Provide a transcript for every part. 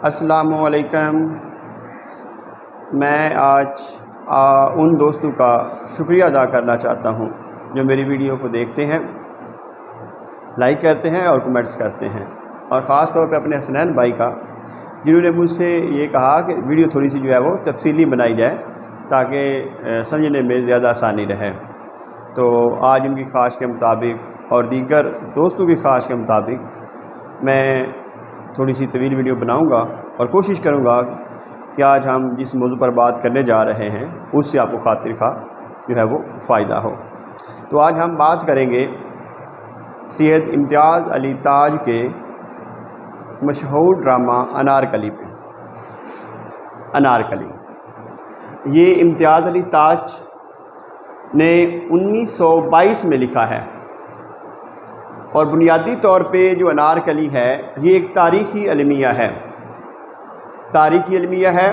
السلام علیکم۔ میں آج ان دوستوں کا شکریہ ادا کرنا چاہتا ہوں جو میری ویڈیو کو دیکھتے ہیں، لائک کرتے ہیں اور کمنٹس کرتے ہیں، اور خاص طور پہ اپنے حسنین بھائی کا، جنہوں نے مجھ سے یہ کہا کہ ویڈیو تھوڑی سی جو ہے وہ تفصیلی بنائی جائے تاکہ سمجھنے میں زیادہ آسانی رہے۔ تو آج ان کی خواہش کے مطابق اور دیگر دوستوں کی خواہش کے مطابق میں تھوڑی سی طویل ویڈیو بناؤں گا اور کوشش کروں گا کہ آج ہم جس موضوع پر بات کرنے جا رہے ہیں اس سے آپ کو خاطر خواہ جو ہے وہ فائدہ ہو۔ تو آج ہم بات کریں گے سید امتیاز علی تاج کے مشہور ڈرامہ انارکلی پہ۔ انارکلی یہ امتیاز علی تاج نے 1922 میں لکھا ہے، اور بنیادی طور پہ جو انارکلی ہے یہ ایک تاریخی المیہ ہے،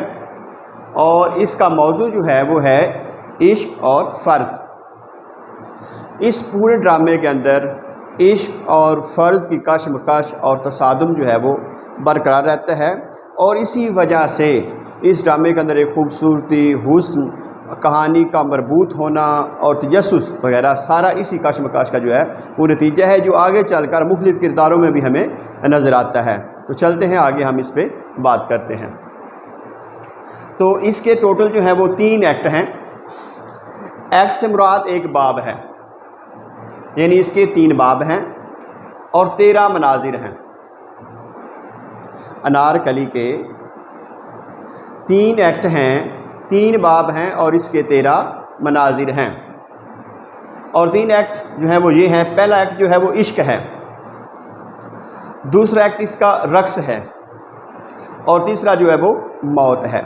اور اس کا موضوع جو ہے وہ ہے عشق اور فرض۔ اس پورے ڈرامے کے اندر عشق اور فرض کی کشمکش اور تصادم جو ہے وہ برقرار رہتا ہے، اور اسی وجہ سے اس ڈرامے کے اندر ایک خوبصورتی، حسن، کہانی کا مربوط ہونا اور تجسس وغیرہ سارا اسی کشمکش کا جو ہے وہ نتیجہ ہے، جو آگے چل کر مختلف کرداروں میں بھی ہمیں نظر آتا ہے۔ تو چلتے ہیں آگے، ہم اس پہ بات کرتے ہیں۔ تو اس کے ٹوٹل جو ہے وہ 3 ایکٹ ہیں۔ ایکٹ سے مراد ایک باب ہے، یعنی اس کے 3 باب ہیں اور 13 مناظر ہیں۔ انارکلی کے 3 ایکٹ ہیں، 3 باب ہیں اور اس کے 13 مناظر ہیں۔ اور 3 ایکٹ جو ہیں وہ یہ ہیں: پہلا ایکٹ جو ہے وہ عشق ہے، دوسرا ایکٹ اس کا رقص ہے، اور تیسرا جو ہے وہ موت ہے۔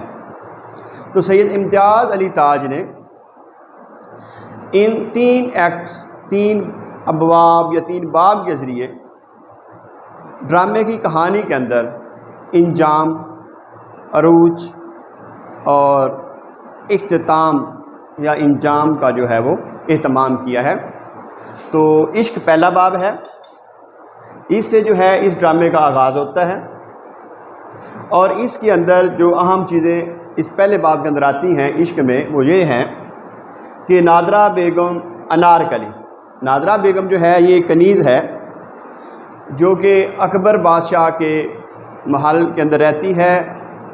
تو سید امتیاز علی تاج نے ان 3 ایکٹس، 3 ابواب یا 3 باب کے ذریعے ڈرامے کی کہانی کے اندر انجام، عروج اور اختتام یا انجام کا جو ہے وہ اہتمام کیا ہے۔ تو عشق پہلا باب ہے، اس سے جو ہے اس ڈرامے کا آغاز ہوتا ہے، اور اس کے اندر جو اہم چیزیں اس پہلے باب کے اندر آتی ہیں عشق میں وہ یہ ہیں کہ نادرہ بیگم انارکلی، نادرہ بیگم جو ہے یہ کنیز ہے جو کہ اکبر بادشاہ کے محل کے اندر رہتی ہے،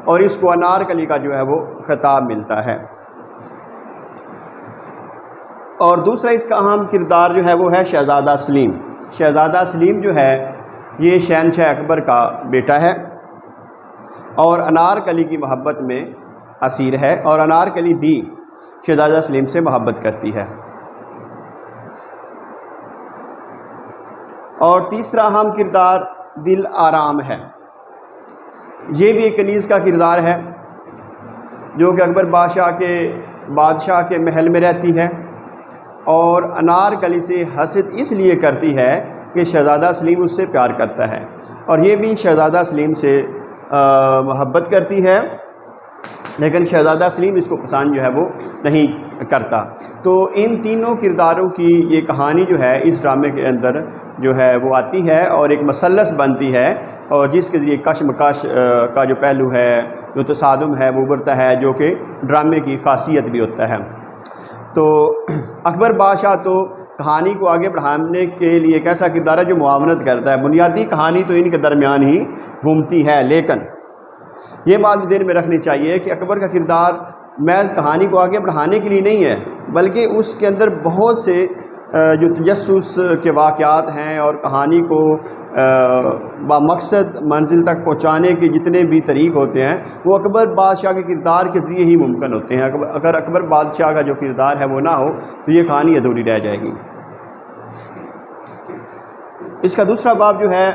اور اس کو انارکلی کا جو ہے وہ خطاب ملتا ہے۔ اور دوسرا اس کا اہم کردار جو ہے وہ ہے شہزادہ سلیم۔ شہزادہ سلیم جو ہے یہ شہنشاہ اکبر کا بیٹا ہے، اور انارکلی کی محبت میں اسیر ہے، اور انارکلی بھی شہزادہ سلیم سے محبت کرتی ہے۔ اور تیسرا اہم کردار دل آرام ہے، یہ بھی ایک کنیز کا کردار ہے جو کہ اکبر بادشاہ کے محل میں رہتی ہے، اور انارکلی سے حسد اس لیے کرتی ہے کہ شہزادہ سلیم اس سے پیار کرتا ہے، اور یہ بھی شہزادہ سلیم سے محبت کرتی ہے، لیکن شہزادہ سلیم اس کو پسند جو ہے وہ نہیں کرتا۔ تو ان تینوں کرداروں کی یہ کہانی جو ہے اس ڈرامے کے اندر جو ہے وہ آتی ہے، اور ایک مثلث بنتی ہے، اور جس کے ذریعے کشمکش کا جو پہلو ہے، جو تصادم ہے وہ ابھرتا ہے، جو کہ ڈرامے کی خاصیت بھی ہوتا ہے۔ تو اکبر بادشاہ تو کہانی کو آگے بڑھانے کے لیے ایک ایسا کردار ہے جو معاونت کرتا ہے، بنیادی کہانی تو ان کے درمیان ہی گھومتی ہے، لیکن یہ بات بھی ذہن میں رکھنی چاہیے کہ اکبر کا کردار محض کہانی کو آگے بڑھانے کے لیے نہیں ہے، بلکہ اس کے اندر بہت سے جو تجسس کے واقعات ہیں اور کہانی کو بامقصد منزل تک پہنچانے کے جتنے بھی طریق ہوتے ہیں وہ اکبر بادشاہ کے کردار کے ذریعے ہی ممکن ہوتے ہیں۔ اگر اکبر بادشاہ کا جو کردار ہے وہ نہ ہو تو یہ کہانی ادھوری رہ جائے گی۔ اس کا دوسرا باب جو ہے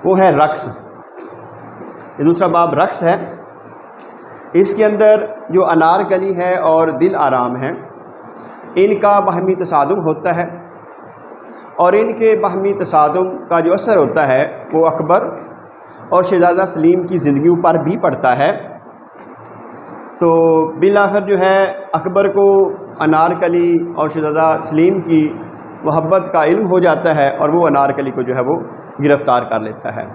وہ ہے رقص۔ یہ دوسرا باب رقص ہے۔ اس کے اندر جو انارکلی ہے اور دل آرام ہے، ان کا باہمی تصادم ہوتا ہے، اور ان کے باہمی تصادم کا جو اثر ہوتا ہے وہ اکبر اور شہزادہ سلیم کی زندگیوں پر بھی پڑتا ہے۔ تو بالآخر جو ہے اکبر کو انارکلی اور شہزادہ سلیم کی محبت کا علم ہو جاتا ہے، اور وہ انارکلی کو جو ہے وہ گرفتار کر لیتا ہے۔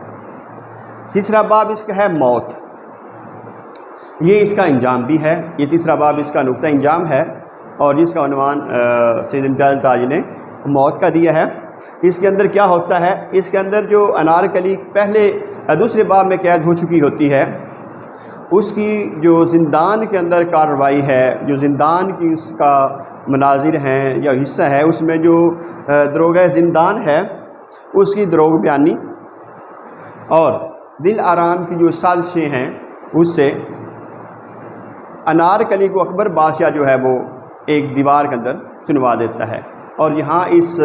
تیسرا باب اس کا ہے موت، یہ اس کا انجام بھی ہے، یہ تیسرا باب اس کا نقطہ انجام ہے، اور جس کا عنوان سید امتیاز التاج نے موت کا دیا ہے۔ اس کے اندر کیا ہوتا ہے، اس کے اندر جو انارکلی پہلے دوسرے باب میں قید ہو چکی ہوتی ہے، اس کی جو زندان کے اندر کارروائی ہے، جو زندان کی اس کا مناظر ہیں یا حصہ ہے، اس میں جو دروغہ زندان ہے اس کی دروغ بیانی اور دل آرام کی جو سازشیں ہیں اس سے انارکلی کو اکبر بادشاہ جو ہے وہ ایک دیوار کے اندر چنوا دیتا ہے، اور یہاں اس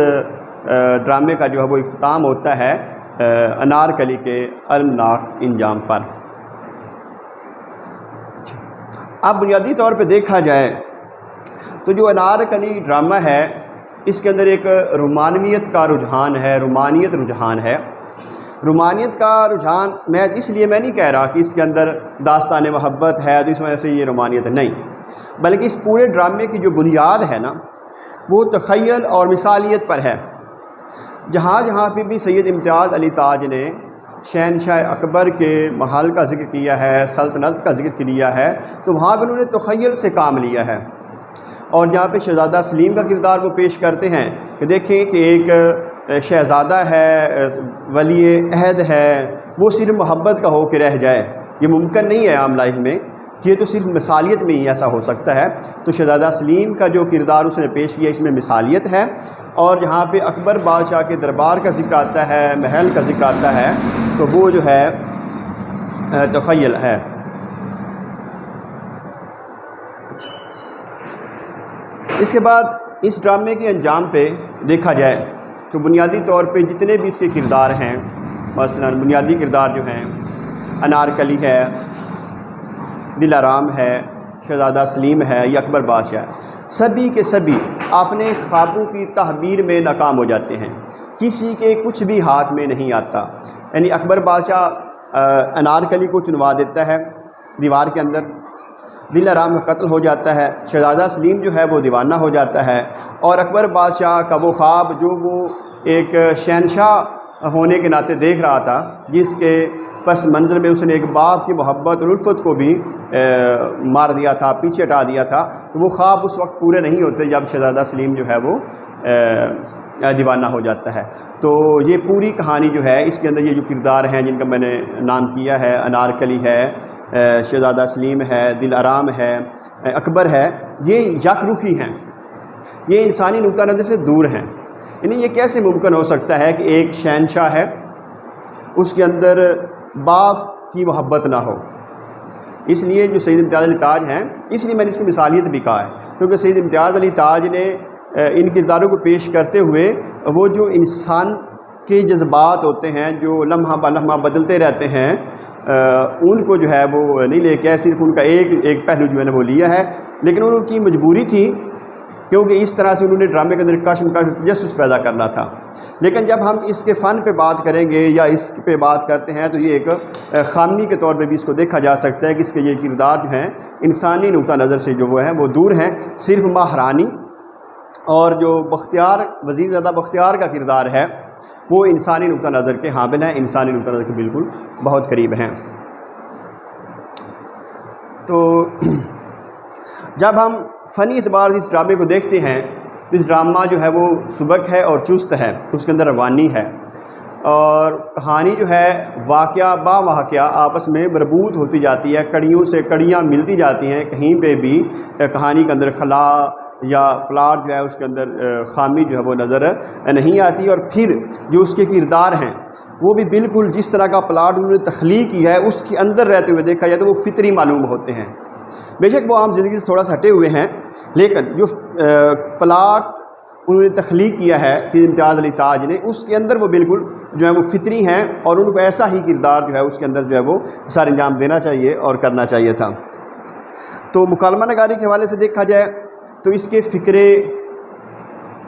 ڈرامے کا جو ہے وہ اختتام ہوتا ہے انارکلی کے المناک انجام پر۔ اب بنیادی طور پہ دیکھا جائے تو جو انارکلی ڈرامہ ہے اس کے اندر ایک رومانویت کا رجحان ہے، رومانیت رجحان ہے۔ رومانیت کا رجحان اس لیے میں نہیں کہہ رہا کہ اس کے اندر داستان محبت ہے تو اس وجہ سے یہ رومانیت نہیں، بلکہ اس پورے ڈرامے کی جو بنیاد ہے نا وہ تخیل اور مثالیت پر ہے۔ جہاں جہاں پہ بھی سید امتیاز علی تاج نے شہنشاہ اکبر کے محل کا ذکر کیا ہے، سلطنت کا ذکر کیا ہے، تو وہاں پہ انہوں نے تخیل سے کام لیا ہے۔ اور جہاں پہ شہزادہ سلیم کا کردار وہ پیش کرتے ہیں کہ دیکھیں کہ ایک شہزادہ ہے، ولی عہد ہے، وہ صرف محبت کا ہو کے رہ جائے، یہ ممکن نہیں ہے عام لائف میں، یہ تو صرف مثالیت میں ہی ایسا ہو سکتا ہے۔ تو شہزادہ سلیم کا جو کردار اس نے پیش کیا اس میں مثالیت ہے، اور جہاں پہ اکبر بادشاہ کے دربار کا ذکر آتا ہے، محل کا ذکر آتا ہے، تو وہ جو ہے تخیل ہے۔ اس کے بعد اس ڈرامے کے انجام پہ دیکھا جائے تو بنیادی طور پہ جتنے بھی اس کے کردار ہیں، مثلا بنیادی کردار جو ہیں انارکلی ہے، دل آرام ہے، شہزادہ سلیم ہے یا اکبر بادشاہ ہے، سبھی کے سبھی اپنے خوابوں کی تعبیر میں ناکام ہو جاتے ہیں، کسی کے کچھ بھی ہاتھ میں نہیں آتا۔ یعنی اکبر بادشاہ انارکلی کو چنوا دیتا ہے دیوار کے اندر، دل آرام کا قتل ہو جاتا ہے، شہزادہ سلیم جو ہے وہ دیوانہ ہو جاتا ہے، اور اکبر بادشاہ کا وہ خواب جو وہ ایک شہنشاہ ہونے کے ناطے دیکھ رہا تھا، جس کے پس منظر میں اس نے ایک باپ کی محبت اور الفت کو بھی مار دیا تھا، پیچھے ہٹا دیا تھا، تو وہ خواب اس وقت پورے نہیں ہوتے جب شہزادہ سلیم جو ہے وہ دیوانہ ہو جاتا ہے۔ تو یہ پوری کہانی جو ہے اس کے اندر یہ جو کردار ہیں جن کا میں نے نام کیا ہے، انارکلی ہے، شہزادہ سلیم ہے، دل آرام ہے، اکبر ہے، یہ یک رخی ہیں، یہ انسانی نقطہ نظر سے دور ہیں۔ یعنی یہ کیسے ممکن ہو سکتا ہے کہ ایک شہنشاہ ہے، اس کے اندر باپ کی محبت نہ ہو؟ اس لیے جو سید امتیاز علی تاج ہیں، اس لیے میں نے اس کو مثالیت بھی کہا ہے، کیونکہ سید امتیاز علی تاج نے ان کرداروں کو پیش کرتے ہوئے وہ جو انسان کے جذبات ہوتے ہیں جو لمحہ بہ لمحہ بدلتے رہتے ہیں، ان کو جو ہے وہ نہیں لے کے آئے، صرف ان کا ایک پہلو جو ہے نا وہ لیا ہے، لیکن ان کی مجبوری تھی کیونکہ اس طرح سے انہوں نے ڈرامے کے اندر کشم کا تجسس پیدا کرنا تھا۔ لیکن جب ہم اس کے فن پہ بات کریں گے یا اس پہ بات کرتے ہیں تو یہ ایک خامی کے طور پہ بھی اس کو دیکھا جا سکتا ہے کہ اس کے یہ کردار جو ہیں انسانی نقطہ نظر سے جو وہ ہیں وہ دور ہیں۔ صرف مہرانی اور جو بختیار وزیر زادہ بختیار کا کردار ہے وہ انسانی نقطہ نظر کے حامل ہیں، انسانی نقطہ نظر کے بالکل بہت قریب ہیں۔ تو جب ہم فنی اعتبار سے اس ڈرامے کو دیکھتے ہیں تو اس ڈرامہ جو ہے وہ سبک ہے اور چست ہے، اس کے اندر روانی ہے، اور کہانی جو ہے واقعہ با واقعہ آپس میں مربوط ہوتی جاتی ہے، کڑیوں سے کڑیاں ملتی جاتی ہیں، کہیں پہ بھی کہانی کے اندر خلا یا پلاٹ جو ہے اس کے اندر خامی جو ہے وہ نظر نہیں آتی، اور پھر جو اس کے کردار ہیں وہ بھی بالکل جس طرح کا پلاٹ انہوں نے تخلیق کیا ہے اس کے اندر رہتے ہوئے دیکھا جائے تو وہ فطری معلوم ہوتے ہیں۔ بے شک وہ عام زندگی سے تھوڑا سا ہٹے ہوئے ہیں، لیکن جو پلاٹ انہوں نے تخلیق کیا ہے سید امتیاز علی تاج نے، اس کے اندر وہ بالکل جو ہے وہ فطری ہیں، اور ان کو ایسا ہی کردار جو ہے اس کے اندر جو ہے وہ سر انجام دینا چاہیے اور کرنا چاہیے تھا۔ تو مکالمہ نگاری کے حوالے سے دیکھا جائے تو اس کے فکرے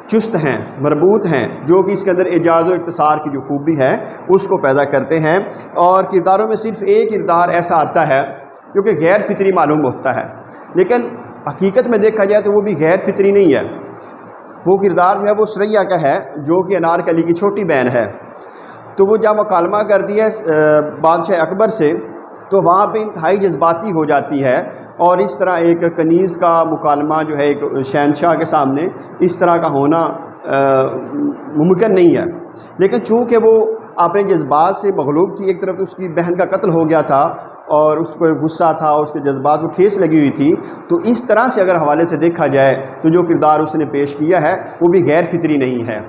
چست ہیں، مربوط ہیں، جو کہ اس کے اندر اعجاز و اختصار کی جو خوبی ہے اس کو پیدا کرتے ہیں، اور کرداروں میں صرف ایک کردار ایسا آتا ہے جو کہ غیر فطری معلوم ہوتا ہے، لیکن حقیقت میں دیکھا جائے تو وہ بھی غیر فطری نہیں ہے۔ وہ کردار جو ہے وہ سریا کا ہے جو کہ انارکلی کی چھوٹی بہن ہے، تو وہ جب مکالمہ کرتی ہے بادشاہ اکبر سے تو وہاں پہ انتہائی جذباتی ہو جاتی ہے، اور اس طرح ایک کنیز کا مکالمہ جو ہے ایک شہنشاہ کے سامنے اس طرح کا ہونا ممکن نہیں ہے۔ لیکن چونکہ وہ اپنے جذبات سے مغلوب تھی، ایک طرف اس کی بہن کا قتل ہو گیا تھا اور اس کو غصہ تھا، اس کے جذبات کو ٹھیس لگی ہوئی تھی، تو اس طرح سے اگر حوالے سے دیکھا جائے تو جو کردار اس نے پیش کیا ہے وہ بھی غیر فطری نہیں ہے۔